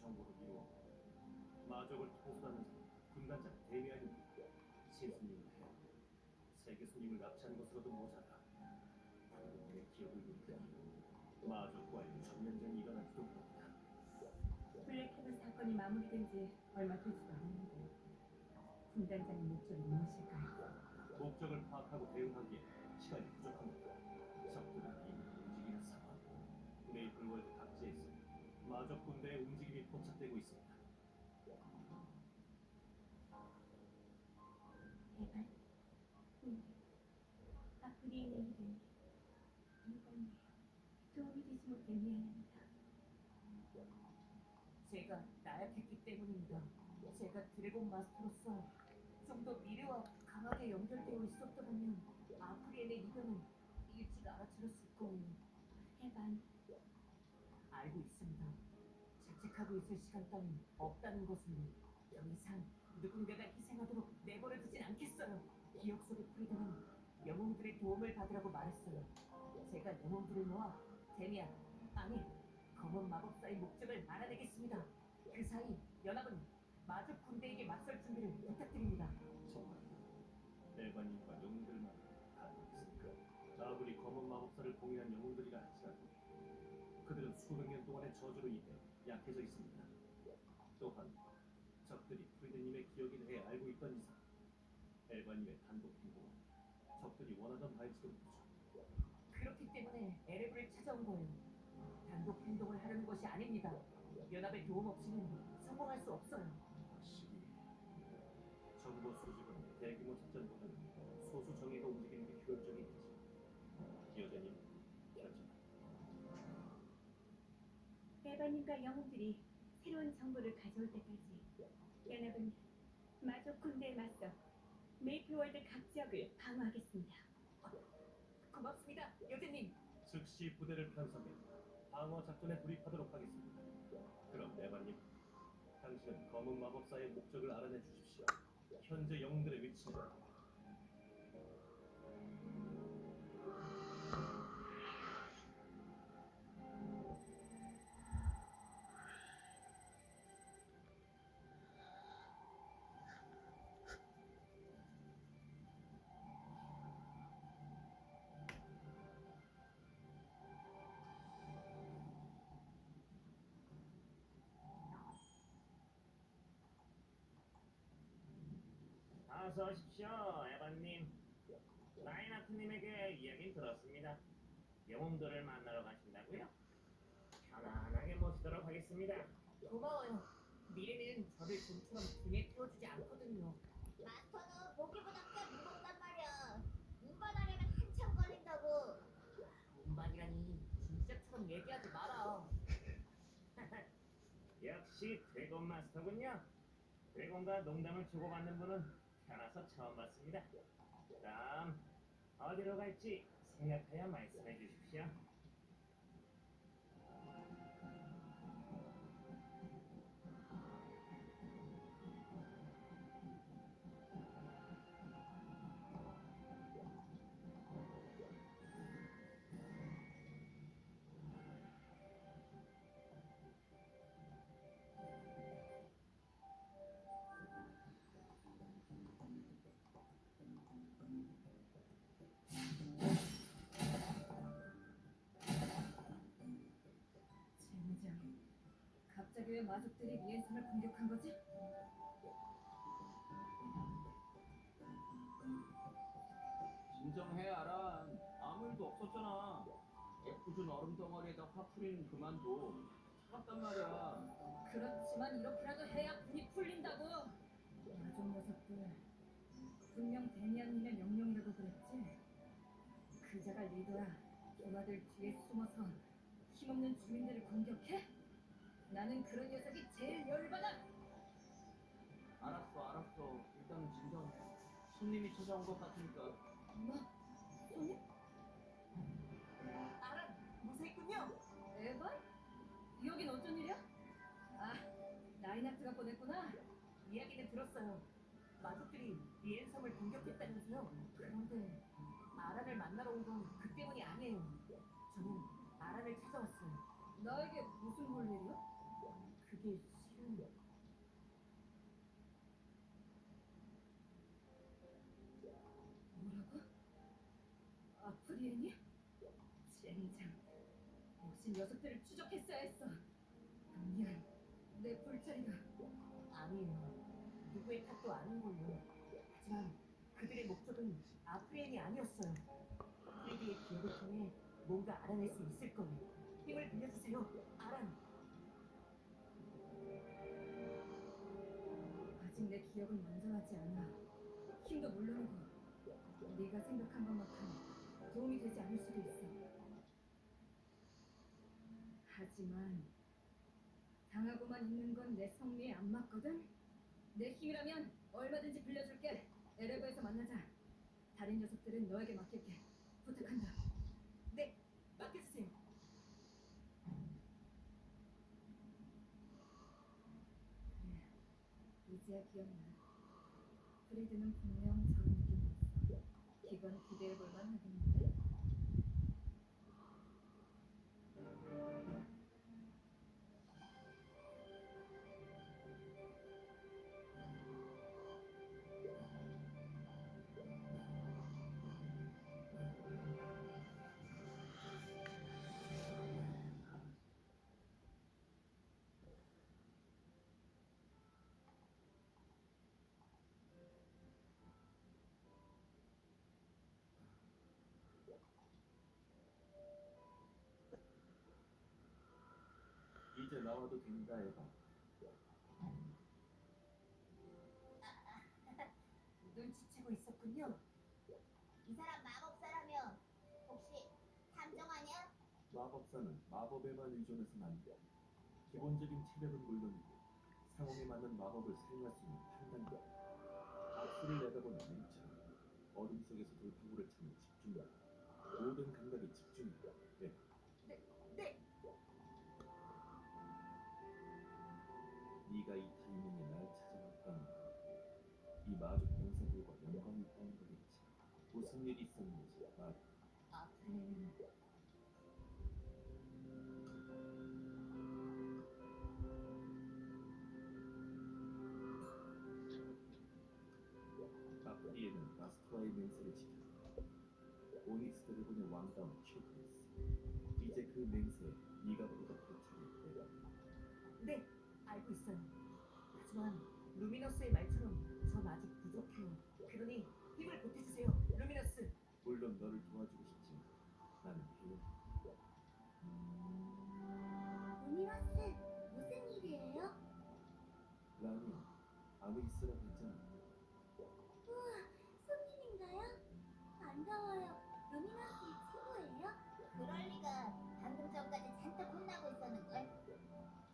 정보를 이루어 마족을 통솔하는 군단장 데미안이 신수님을 해야 세계 손님을 납치한 것으로도 모자라. 내 기억을 잃더니 마족과의 전면전이 일어날지도 모른다. 블랙헤븐 사건이 마무리된 지 얼마 되지도 않았는데 군단장의 목적이 무엇일까요? 목적을 파악하고 대응하기에 시간이 부족합니다. 적들은 이미 움직이는 상황. 메이플월드 각지에서 마족 군대의 움직임이 포착되고 있습니다. 대발, 군대, 아프리의 일은 이번에 도움이 되지 못해 미안합니다. 제가 나약했기 때문입니다. 제가 드래곤 마스터로서 좀 더 미래와 강하게 연결되어 있었더라면 아프리엔의 이변은 일찍 알아차렸을 거예요. 해반, 알고 있습니다. 자책하고 있을 시간 따윈 없다는 것을요. 더 이상 누군가가 희생하도록 내버려두진 않겠어요. 기억 속의 프리드는 영웅들의 도움을 받으라고 말했어요. 제가 영웅들을 모아 데미안, 아니 검은 마법사의 목적을 알아내겠습니다. 그 사이 연합은 마족 군대에게 맞설 준비를 부탁드립니다. 정말 에반님과 영웅들만 가지고 있으니까 아무리 검은 마법사를 봉인한 영웅들이라 할지라도 그들은 수백 년 동안의 저주로 인해 약해져 있습니다. 또한 적들이 프리드님의 기억에 대해 알고 있던 이상 에반님의 단독 행동은 적들이 원하던 바일지도 모르죠. 그렇기 때문에 에레브를 찾아온 거예요. 단독 행동을 하려는 것이 아닙니다. 연합의 도움 없이는 성공할 수 없어요. 확실히 정보 수집은 대규모 작전보다는 소수 정예가 움직이는 게 효율적이겠지. 여전히 결정. 에바님과 영웅들이 새로운 정보를 가져올 때까지 연합은 마족 군대에 맞서 메이플월드 각 지역을 방어하겠습니다. 고맙습니다, 여제님. 즉시 부대를 편성해 방어 작전에 돌입하도록 하겠습니다. 그럼 에반님, 당신은 검은 마법사의 목적을 알아내 주십시오. 현재 영웅들의 위치는 어서 오십시오, 에반님. 라인하트님에게 이야기는 들었습니다. 영웅들을 만나러 가신다고요? 편안하게 모시도록 하겠습니다. 고마워요. 미래는 저를 좀처럼 등에 태워주지 않거든요. 마스터는 보기보다 꽤 무겁단 말이야. 운반하려면 한참 걸린다고. 운반이라니 진짜처럼 얘기하지 마라. 역시 드래곤 마스터군요. 드래곤과 농담을 주고받는 분은 태어나서 처음 봤습니다. 다음 어디로 갈지 생각하여 말씀해 주십시오. 젠장. 갑자기 왜 마족들이 미엔성을 공격한 거지? 진정해, 아란. 아무 일도 없었잖아. 애꿎은 얼음 덩어리에다 화풀이는 그만둬. 차갑단 말이야. 그렇지만 이렇게라도 해야 분이 풀린다고. 마족 녀석들. 분명 데미안님의 명령이라고 그랬지. 그자가 리더야. 도마들 뒤에 숨어서 힘없는 주민들을 공격해? 나는 그런 녀석이 제일 열받아. 알았어. 일단은 진정해. 손님이 찾아온 것 같으니까. 뭐? 손님? 아란, 무사했군요. 에반? 여긴 어쩐 일이야? 아, 라인하트가 보냈구나. 이야기는 들었어요. 마족들이 리엔섬을 공격했다면서요. 그런데 아란을 만나러 온 건 그 때문이 아니에요. 저는 아란을 찾아왔어요. 나에게 무슨 볼 일이야? 그게 아프리엔이? 젠장. 역시 녀석들을 추적했어야 했어. 미안. 내 불찰이다. 아니에요. 누구의 탓도 아닌 걸요. 하지만 그들의 목적은 아프리엔이 아니었어요. 프레디의 기억을 통해 뭔가 알아낼 수 있을 거예요. 힘을 빌려주세요, 아란. 아직 내 기억은 완전하지 않아. 힘도 물론이고 네가 생각한 것만큼 도움이 되지 않을 수도 있어. 하지만 당하고만 있는 건 내 성미에 안 맞거든. 내 힘이라면 얼마든지 빌려줄게. 에레버에서 만나자. 다른 녀석들은 너에게 맡길게. 부탁한다. 네, 맡겨주세요. 그래, 이제야 기억나. 프리드는 분명 저런 느낌이었어. 이건 기대해볼 만하겠는데? 이제 나와도 된다, 에바. 눈치채고 있었군요. 이 사람 마법사라며 혹시 탐정하냐? 마법사는 마법에만 의존해서는 안 돼. 기본적인 체력은 물론이고 상황에 맞는 마법을 사용할 수 있는 판단력, 앞을 내다보는 눈치, 어둠 속에서 돌파구를 찾는 집중력, 모든 감각이 집중이다. 네, 네, 네가 이 타이밍에 날 찾아왔다는 건 이 마족 병사들과 연관이 있다는 거겠지. 무슨 일이 있었는지 말. 아프리엔은 아프리에는 마스터와의 맹세를 지켰다. 오닉스 드래곤의 왕다운 취업했어. 이제 그 맹세에 네가 보답할 차례야. 네, 알고 있어요. 하지만 루미너스의 말처럼 전 아직 부족해요. 그러니 힘을 보태주세요, 루미너스. 물론 너를 도와주고 싶지만 나는 배워. 루미너스, 무슨 일이에요? 라니야, 아누이스라고 했잖아. 우와, 손님인가요? 반가워요. 루미너스의 친구예요? 그럴 리가. 방금 전까지 잔뜩 혼나고 있었는걸.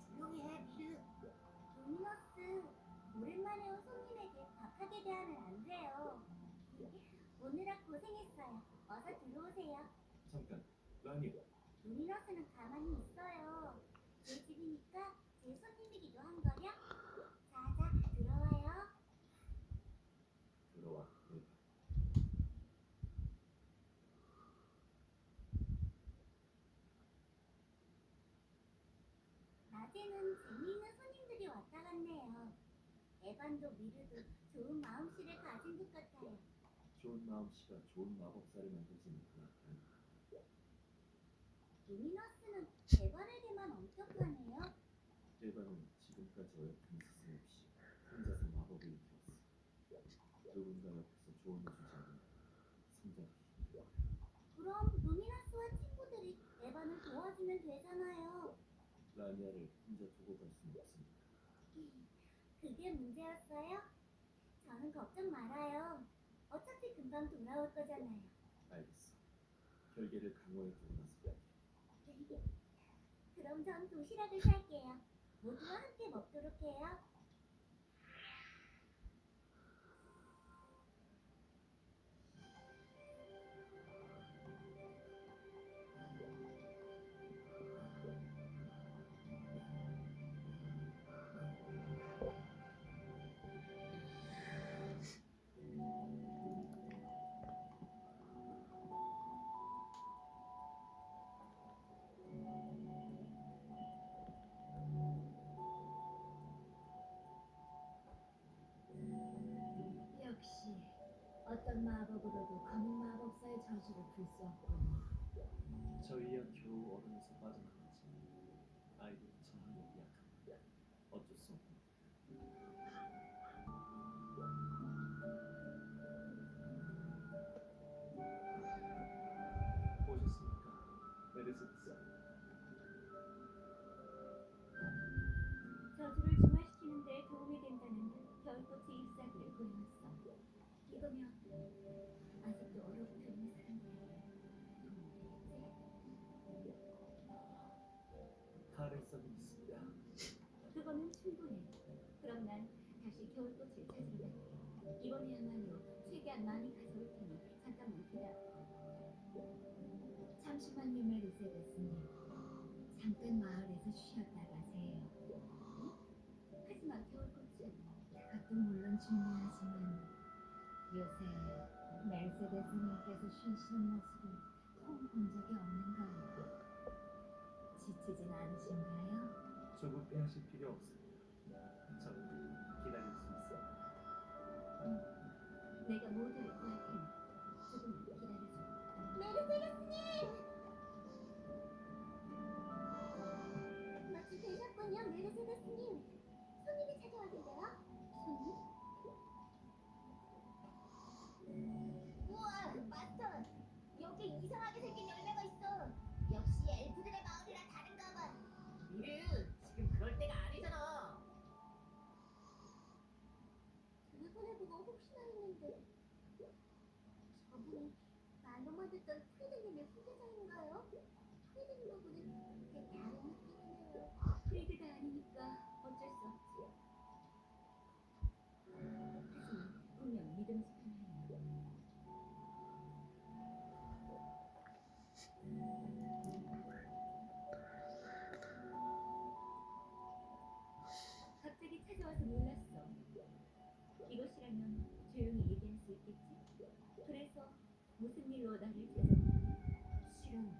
조용히 해, 미르. 루미너스, 오랜만에 온 손님에게 박하게 대하면 안 돼요. 오느라 고생했어요. 어서 들어오세요. 잠깐, 라니야. 루미너스는 가만히 있어요. 제 집이니까 제 손님이기도 한 거요. 자자, 들어와요. 들어와. 네. 낮에는 재미있는 손님들이 왔다 갔네요. 에반도 미르도 좋은 마음씨를 가진 것 같아요. 좋은 마음씨가 좋은 마법사를 만들지는 않아. 루미너스는 에반에게만 엄격하네요. 에바는 지금까지 어엿한 스승 없이 혼자서 마법을 익혔어. 누군가 옆에서 조언해주지 않으면 성장하기 힘들어. 그럼 루미너스와 친구들이 에반을 도와주면 되잖아요. 라니아를 혼자 두고 갈 수는 없으니까. 그게 문제였어요? 저는 걱정 말아요. 어차피 금방 돌아올 거잖아요. 알겠어. 결계를 강화해 두고 나서 갈게. 그럼 전 도시락을 살게요. 모두와 함께 먹도록 해요. 역시 어떤 마법으로도 검은 마법사의 저주를 풀 수 없군. 저희야 겨우 얼음에서 빠져나왔지. 아이들이 저 항목이 약합니다. 어쩔 수 없습니다. 보셨습니까? 메르세데스. 저주를 중화시키는 데 도움이 된다는 겨울꽃의 잎사귀를 구해왔어. 이거면 아직도 얼어붙어 있는 사람들에게 도움이 되겠지? 가능성이 있습니다. 그거는 충분해. 그럼 난 다시 겨울꽃을 찾으러 갈게. 이번에야말로 최대한 많이 가져올 테니 잠깐만 기다려. 잠시만요, 메르세데스님. 잠깐 마을에서 쉬었다 가세요. 응? 하지만 겨울꽃은 그것도 물론 중요하지만 요새 메르세데스님께서 쉬시는 모습을 통 본 적이 없는가요? 지치진 않으신가요? 조급해하실 필요 없습니다. 저는 기다릴 수 있어요. 내가 모두를 구할 테니 조금만 기다려줘. 메르세데스님! 마치 되셨군요, 메르세데스님. 손님이 찾아왔는데요? 손님? 우와, 마스터! 여기 이상하게 생긴 열매가 있어. 역시 엘프들의 마을이라 다른가 봐. 미르, 지금 그럴 때가 아니잖아. 드래곤해보고 혹시나 했는데 저분이 말로만 듣던 프리드님의 후계자인가요? 프리드님하고는 꽤 다른 느낌이네요. 프리드가 아니니까 어쩔 수 없지. 하지만 분명 믿음직한 아이야. 갑자기 찾아와서 놀랐어. 이것이라면 조용히 얘기할 수 있겠지? 그래서 무슨 일로 나를 찾아왔나? 실은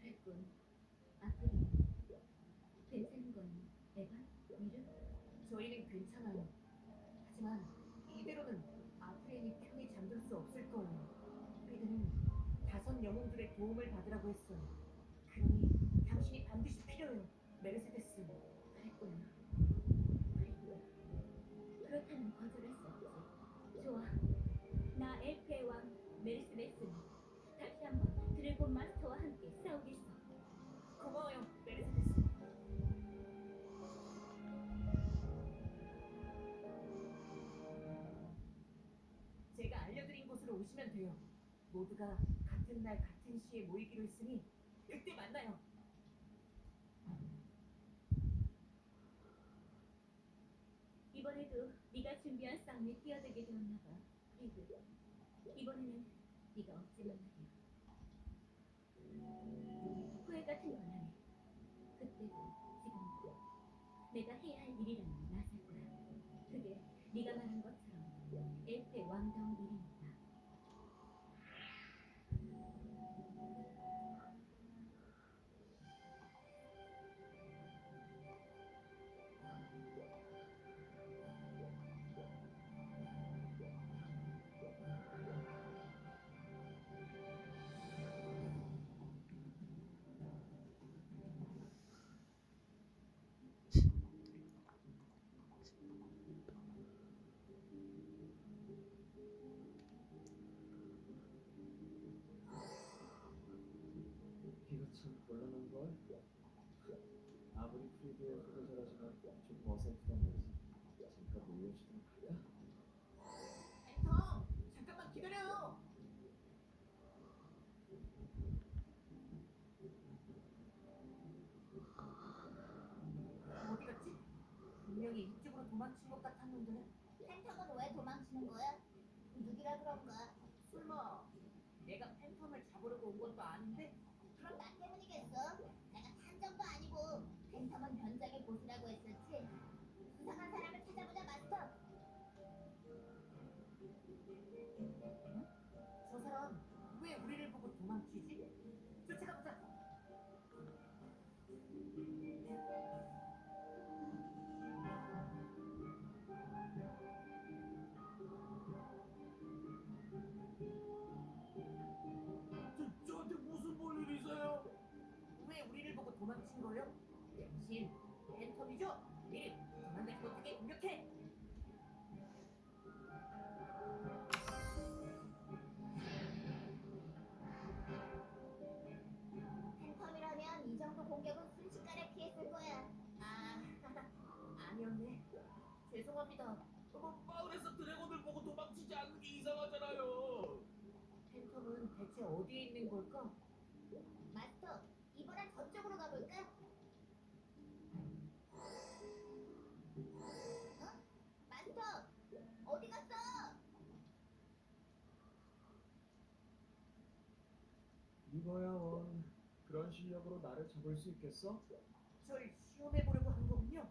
그랬군. 아프리. 괜찮은 건 에반? 미르? 저희는 괜찮아요. 하지만 이대로는 아프리엔이 편히 잠들 수 없을 거예요. 프리드는 5 영웅들의 도움을 받으라고 했어요. 그러니 당신이 반드시 필요해요, 메르세데스. 그랬구나. 그랬구나. 그렇다면 거절할 수 없지. 좋아. 나 엘프의 왕 메르세데스는 다시 한번 드래곤 마스터와 함께 싸우겠어. 고마워요, 메르세데스. 제가 알려드린 곳으로 오시면 돼요. 모두가 같은 날 같은 시에 모이기로 했으니 그때 만나요. 이번에도 네가 준비한 싸움에 뛰어들게 되었나 봐. 프리드. 이번에는 네가 없지만 말이야. 후회 같은 건 안 해. 그때도 지금도 내가 해야 할 일이라면 나설 거야. 그게 네가 말한 것처럼 엘프의 왕다운 일이니까. 이거 참 곤란한 걸. 아무리 프리드의 후계자라지만 좀 어설프단 말이지. 잠깐 놀려주도록 할까? 팬텀, 잠깐만 기다려요. 어디 갔지? 분명히 이쪽으로 도망친 것 같았는데. 팬텀은 왜 도망치는 거야? 누구라 그런가? 설마 내가 팬텀을 잡으려고 온 것도 아닌데? 그럼 나 때문이겠어? 내가 탐정도 아니고 팬텀은 변장의 보스라고 했었지? 수상한 사람을 찾아보자, 마스터. 저 사람 왜 우리를 보고 도망치지? 쫓아가보자. 도망친 거예요? 당신 팬텀이죠? 미리 도망가지 못하게 공격해! 팬텀이라면 이 정도 공격은 순식간에 피했을 거야. 아, 아니었네. 죄송합니다. 마을에서 드래곤을 보고 도망치지 않는 게 이상하잖아요. 팬텀은 대체 어디에 있는 걸까? 마스터, 이번엔 저쪽으로 가볼까? 마스터, 어디 갔어? 이거야 원. 그런 실력으로 나를 잡을 수 있겠어? 절 시험해보려고 한 거군요.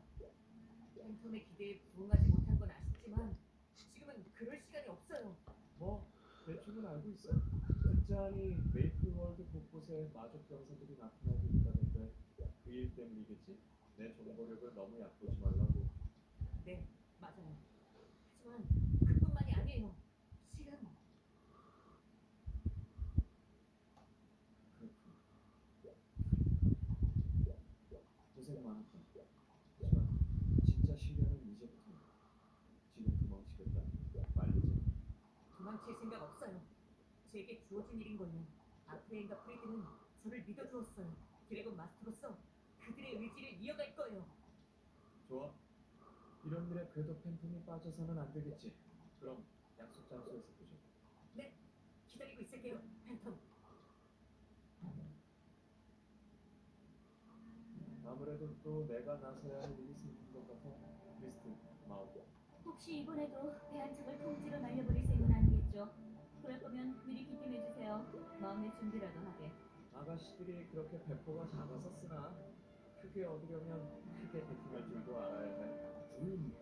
팬텀의 기대에 부응하지 못한 건 아쉽지만 지금은 그럴 시간이 없어요. 뭐 대충은 알고 있어. 듣자하니 메이플월드 곳곳에 마족 병사들이 나타나고 있다는데 그 일 때문이겠지? 내 정보력을 너무 얕보지 말라고. 네, 맞아요. 하지만 그뿐만이 아니에요. 실은 그렇군. 고생 많았다. 하지만 진짜 실력은 이제부터야. 지금 도망치겠다. 말리지. 도망칠 생각 없어요. 제게 주어진 일인걸요. 아프레인과 프리드는 저를 믿어주었어요. 드래곤 마스터로서 그들의 의지를 이어갈 거예요. 좋아. 이런 일에 그래도 팬텀이 빠져서는 안 되겠지. 그럼 약속 장소에서 보자. 네, 기다리고 있을게요, 팬텀. 아무래도 또 내가 나서야 할 일이 생긴 것 같아. 리스트, 마우. 혹시 이번에도 배 한 척을 통째로 날려버릴 셈은 아니겠죠? 그럴 거면 미리 기tim해주세요. 마음의 준비라도 하게. 아가씨들이 그렇게 배포가 작아서 쓰나? 크게 얻으려면 크게 베팅할 줄도 알아야 해. 주인,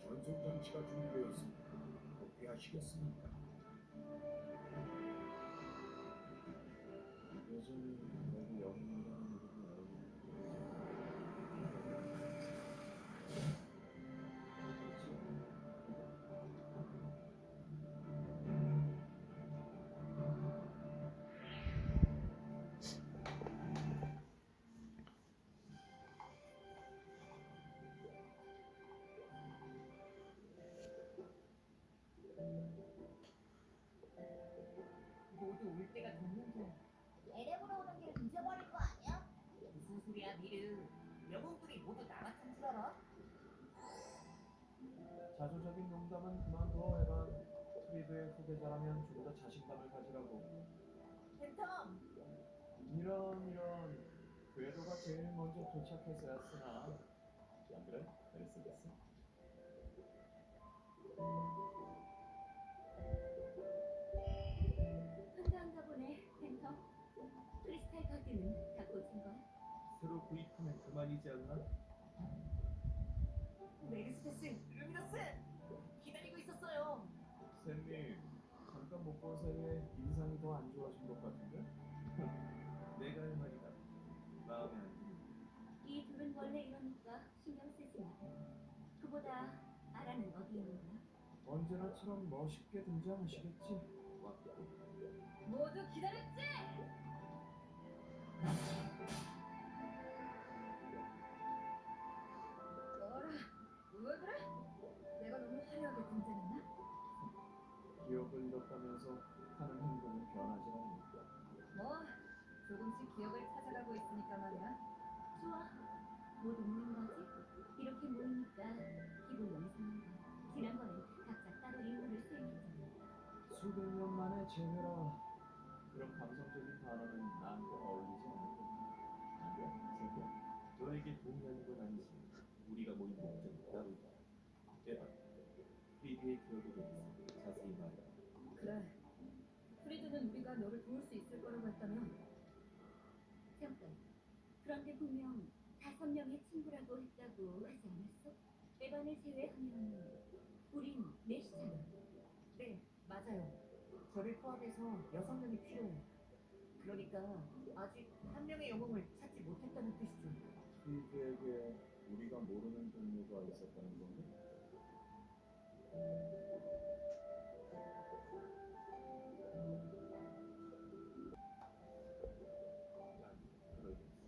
전송장치가 준비되었습니다. 복귀하시겠습니까? 여전히 여기 영웅이라는 이름이 모두 올 때가 됐는데 LM으로 오는 길 잊어버린 거 아니야? 무슨 소리야, 미르. 영웅들이 모두 나 같은 줄 알아? 자조적인 농담은 그만둬, 에반. 트리드의 후계자라면 좀 더 자신감을 가지라고. 팬텀! 이런 궤도가 제일 먼저 도착해서야 쓰나? 안 그래? 메르세데스? 한가한가 보네, 팬텀. 크리스탈 카드는 다 꽂힌 거야? 새로 구입하면 그만이지 않나? 메르세데스, 루미너스! 기다리고 있었어요. 샌님, 잠깐 못 본 사이에 인상이 더 안 좋아진 것 같은데? 내가 할 말이다. 마음에 안 드는. 이 둘은 원래 이러니까 신경 쓰지 마. 그보다 아라는 어디 있는 거야? 언제나처럼 멋있게 등장하시겠지? 왔고. 모두 기다렸지? 어라, 왜 그래? 내가 너무 화려하게 등장했나? 기억을 잃었다면서 하는 행동은 변하지 않는다. 뭐, 조금씩 기억을 찾아가고 있으니까 말이야. 좋아. 못 웃는 거지? 이렇게 모이니까 기분이 이상한 거야. 지난번엔 각자 따로 임무를 수행했잖아. 수백 년 만에 재회라. 이런 감성적인 단어는 나한테 어울리지 않는 것 같아. 안 돼? 샌디야? 너에게 동의하는 건 아니지. 우리가 모인 목적이 따로다. 에바, 프리드의 기억에 대해서 자세히 말해. 그래. 프리드는 우리가 너를 도울 수 있을 거라고 했다며? 잠깐. 그런데 분명 5명의 친구라고 했다고 하지 않았어? 에반을 제외하면 우린 넷이잖아. 네, 맞아요. 저를 포함해서 6명이 필요해요. 그러니까 아직 한 명의 영웅을 찾지 못했다는 뜻이죠. 프리드에게 우리가 모르는 동료가 있었다는 건가? 난 그러겠어.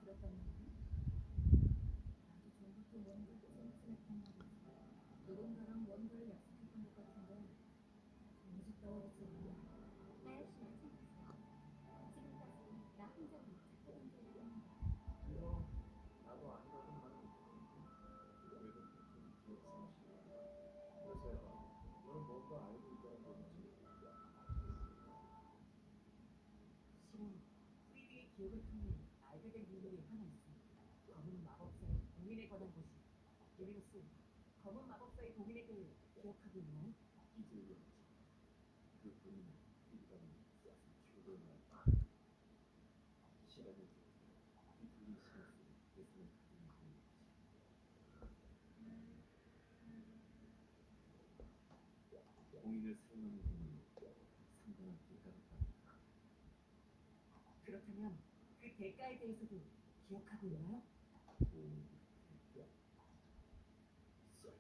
들었단 말이야? 나도 전부터 뭔가 찜찜했단 말이지. 누군가랑 뭔가를 약속했던 것 같은데 도무지 떠오르지 않아. 나연씨 마찬가지야. 지금까지 나 혼자 못 찾게 된 게 있었는데. 물론 나도 아니라고 말은 못하는데 왜 그렇게 큰 기억상실을 그래서 해봐. 넌 뭔가 알고 있다는 거겠지? 실은 프리드의 기억을 통해 알게 된 비밀이 하나 있어. 검은 마법사의 봉인에 관한 것이. 유리우스, 검은 마법사의 봉인에 대해 기억하고 있나요? 이제 알지. 그 본인은 피디라는 사실 최고의 말. 시간을 뒤틀린 시간 속에 개성을 가진 분이었지. 공인을 사용하는 동안 상당한 대가를 받는다. 그렇다면 그 대가에 대해서도 기억하고 있나요? 그 대가? 설마.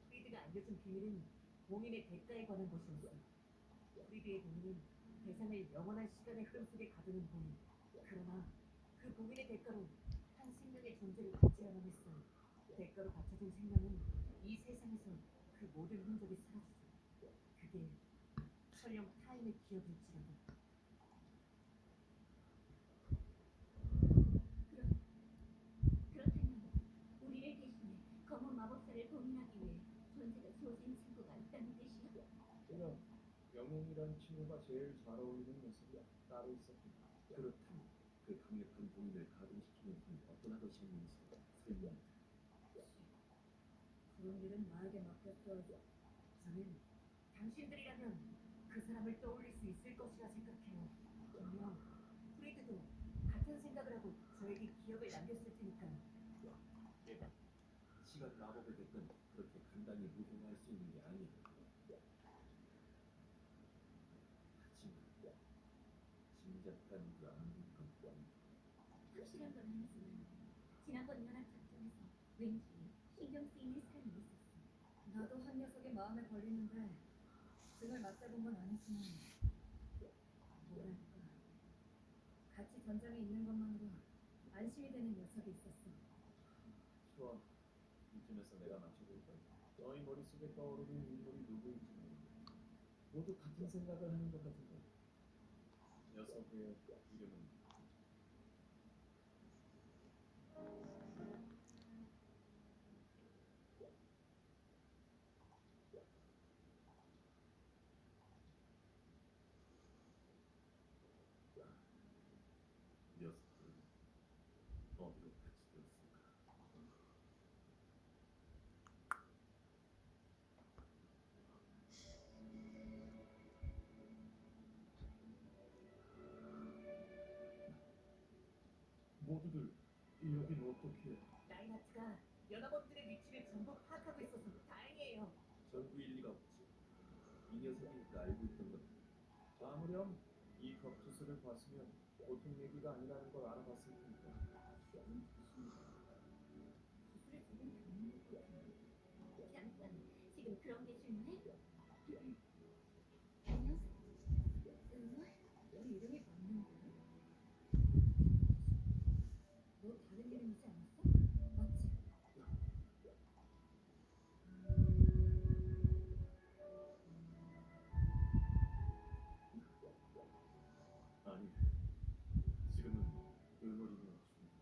프리드가 알려준 비밀은 봉인의 대가에 관한 것이었어. 프리드의 봉인은 대상을 영원한 시간의 흐름 속에 가두는 봉인. 그러나 그 봉인의 대가로 한 생명의 존재를 갖지야만 했어. 대가로 바쳐진 생명은 이 세상에서 그 모든 흔적이 사라지죠. 그게 설령 타인의 기억일지라도. 그렇다면 우리를 대신해 검은 마법사를 봉인하기 위해 존재가 주어진 친구가 있다는 뜻이야? 그냥 영웅이란 친구가 제일 잘 어울리는 녀석이 따로 있었고 그렇다면 그 강력한 봉인을 가동시키는 힘이 어떤 것이었는지 설명해. 그런 일은 나에게 맡겼어. 저는 당신들이라면 그 사람을 떠올릴 수 있을 것이라 생각해요. 분명 프리드도 같은 생각을 하고 저에게 기억을 남겼을 테니까요. 대박. 시간 마법의 대가는 그렇게 간단히 무효화할 수 있는 게 아니야. 하지만 짐작한 그 아무것도 확실한 건 아니지만 지난번 연합 작전에서 왠지 신경 쓰이는 사람이 있었어. 나도 한 녀석의 마음에 걸리는데 등을 맞대본 건 아니지만 뭐랄까 같이 전장에 있는 것만으로 안심이 되는 녀석이 있었어. 좋아. 이쯤에서 내가 맞춰볼 거야. 너희 머릿속에 떠오르는 인물이 누구인지 모두 같은 생각을 하는 것 같은데 녀석의 이름은 녀석들은 어디로 배치되었을까? 모두들 여긴 어떻게? 라인하트가 연합원들의 위치를 전부 파악하고 있어서 다행이에요. 전부일 리가 없지. 이 녀석이니까 알고 있던 것. 아무렴 이 겁투수를 봤으면 보통 얘기가 아니라는 걸 알아봤을 테니까. 기술을 지금 당연히 못하네. 잠깐, 지금 그런 게 중요해? 안녕? 네 이름이 맞는데? 너 다른 이름이지 않았어? 맞지? 아니, 지금은 응어리는 없습니다.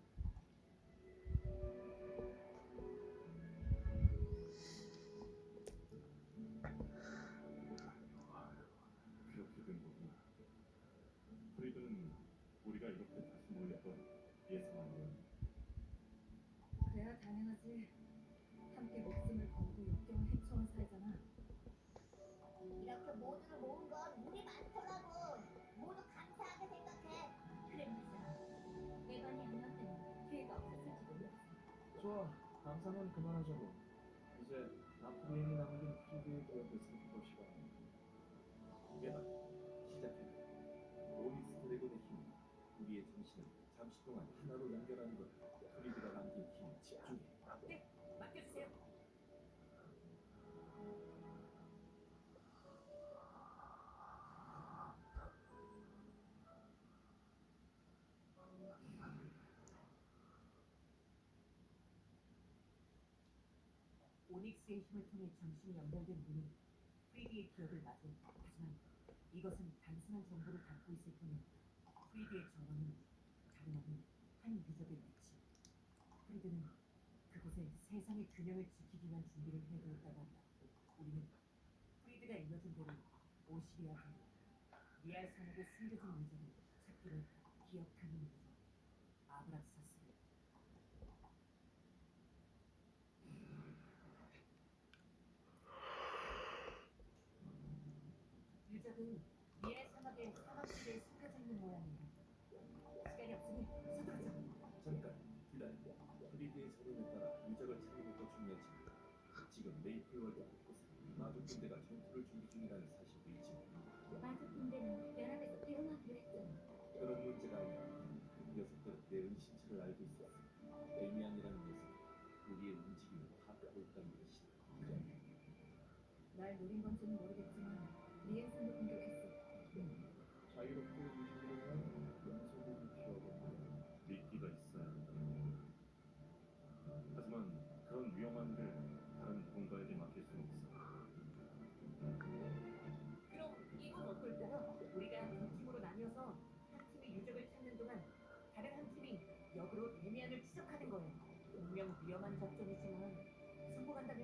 그렇게 된 거구나. 프리드는 우리가 이렇게 다시 모일 걸 예상한 거야. 그래야 당연하지. 함께 목숨을 걸고 역경을 헤쳐온 사이잖아. 이렇게 모두를 모은 건 우리 많더라고. 모두 감사하게 생각해. 그래 맞아. 에반이 아니었다면 기회가 없었을지도 모르지. 좋아. 감상은 그만하자고. 이제 앞으로 힘이 남긴 프리드의 기억을 살펴볼 시간이야. 게다 시작해. 오니스 드래곤의 힘, 우리의 정신을 잠시 동안 하나로 연결하는 것. 프리드가 남긴 힘 집중해. 네, 맡겨주세요. 오닉스의 힘을 통해 정신이 연결된 문이 프리디의 기억을 마주. 하지만 이것은 단순한 정보를 담고 있을 뿐이야. 프리드의 전원은 다름 아닌 한 유적의 위치. 프리드는 그곳에 세상의 균형을 지키기 위한 준비를 해두었다고 한다. 우리는 프리드가 일러준 대로 오시리아 등 리알 산업에 숨겨진 유적을 찾기로 기억하는 일이다. 아브락사스를. 유적은 리알 사막의 사막지대에 숨겨져 있는 모양이야. 시간이 없으니 서두르자. 잠깐 기다려. 프리드의 자료에 따라 유적을 찾는 것도 중요하지만 지금 메이플월드 곳곳에 마족 군대가 전투를 준비 중이라는 사실도 있지. 마족 군대는 연합에서 대응하기로 했잖아. 그런 문제가 아니라 녀석들은 내 은신처를 알고 있었어. 데미안이라는 녀석이 우리의 움직임을 파악하고 있다는 것이다. 날 노린 건지는 모르겠지만 리엔산도 공격했어. 자유롭게 움직이려면 연소국이 필요하겠네. 미끼가 있어야 한다. 하지만 그런 위험한 일을 다른 누군가에게 맡길 수는 없어. 그럼 이건 어떨까요? 우리가 두 팀으로 나뉘어서 한 팀이 유적을 찾는 동안 다른 한 팀이 역으로 데미안을 추적하는 거예요. 분명 위험한 작전이지만 성공한다면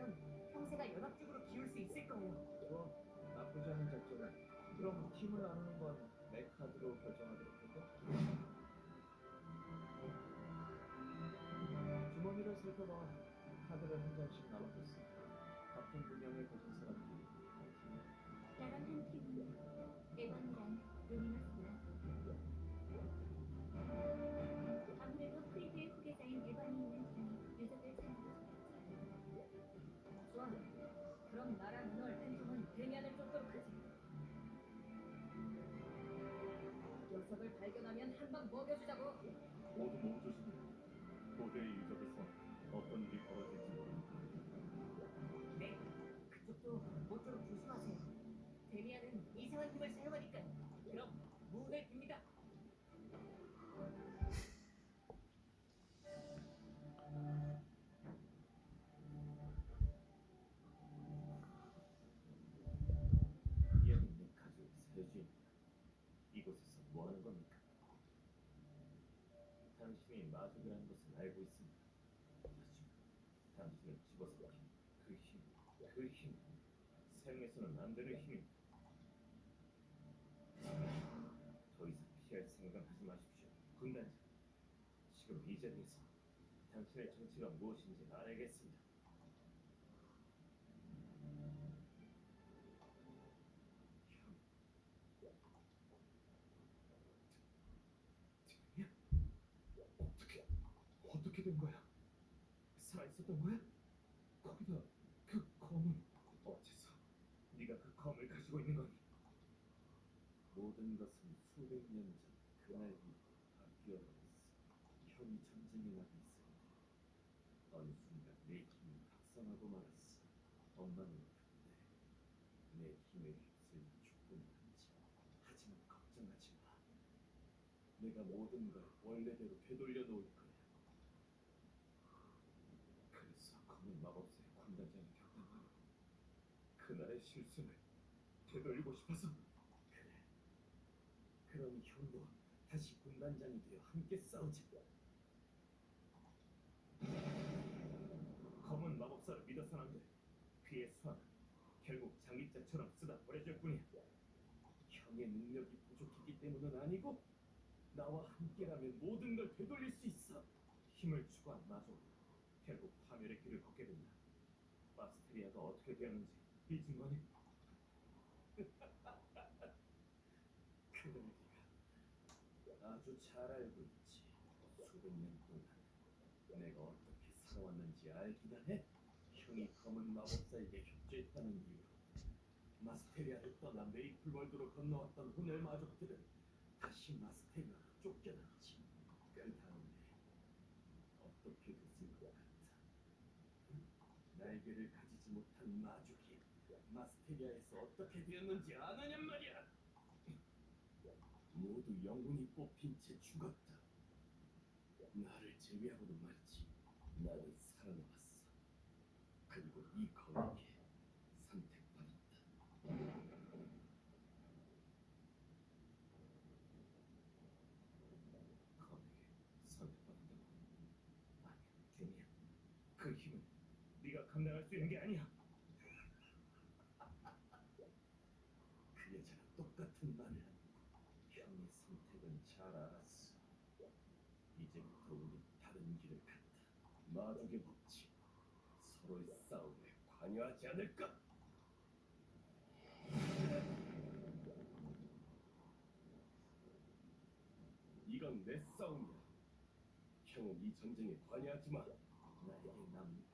형세가 연합적으로 기울 수 있을 거예요. 좋아, 나쁘지 않은 작전이야. 그럼 팀을 나누는 건 내 카드로 결정하도록 할까? 주머니를 살펴봐. 카드를 한 장씩 나눠줬어. 같은 분량을 가진 사람들이 한 팀. 나랑 한 팀은 에반이랑 루미너스야. 아무래도 프리드의 후계자인 에반이 있는 팀이 유적을 찾는 것이겠지. 좋아. 그럼 나랑 너 한 팀은 데미안을 쫓도록 하지. 녀석을 발견하면 한 방 먹여주자고. 모두 몸 조심해. 고대의 유적에서 어떤 일이 벌어질지 모르니까. 네. 그쪽도 모쪼록 조심하세요. 데미안은 이상한 힘을 사용하니까요. 그럼 문을 빕니다. 이야기는 가족 세주입니다. 이곳에서 뭐 하는 겁니까? 당신이 마족이라는 것은 알고 있습니다. 하지만 당신을 집어삼킨 그 힘, 사용해서는 안 되는 힘입니다. 더 이상 피할 생각은 하지 마십시오. 군단장, 지금 이 자리에서 당신의 정체가 무엇인지 알아야겠습니다. 어떻게 된 거야? 살아있었던 거야? 거기다 그 검은 어째서? 네가 그 검을 가지고 있는 거니? 모든 것은 수백 년 전 그날부터 바뀌어버렸어. 형이 전쟁에 나가 있을 때 어느 순간 내 힘이 각성하고 말았어. 엄마는 그때 내 힘을 휩쓸려 죽고 말았지. 하지만 걱정하지 마. 내가 모든 걸 원래대로 되돌려 놓을 거야. 그래서 검은 마법사의 군단장이 되었단 말이야. 그날의 실수를 되돌리고 싶어서. 그래. 그럼 형도 다시 군단장이 되어 함께 싸우자. 검은 마법사를 믿어서는 안 돼. 그의 수완은 결국 장기자처럼 쓰다 버려질 뿐이야. 형의 능력이 부족했기 때문은 아니고 나와 함께라면 모든 걸 되돌릴 수 있어. 힘을 추구한 마족, 결국 파멸의 길을 걷게 된다. 마스테리아가 어떻게 되었는지 잊은 거니? 그럴 리가. 아주 잘 알고 있지. 수백 년 동안 내가 어떻게 살아왔는지 알기나 해? 형이 검은 마법사에게 협조했다는 이유로 마스테리아를 떠나 메이플월드로 건너왔던 혼혈 마족들은 다시 마스테리아로 쫓겨났지. 그 다음에 어떻게 됐을 것 같아? 날개를 가지지 못한 마족이 마스테리아에서 어떻게 되었는지 아느냔 말이야. 모두 영혼이 뽑힌 채 죽었다. 나를 제외하고는 말이지. 나는 살아남았어. 그리고 이 지나갈 수 있는 게 아니야. 그 여자가 똑같은 말을 한다. 형의 선택은 잘 알았어. 이제부터 우리 다른 길을 간다. 마족의 법칙. 서로의 싸움에 관여하지 않을까? 이건 내 싸움이야. 형은 이 전쟁에 관여하지 마. 나에게 남은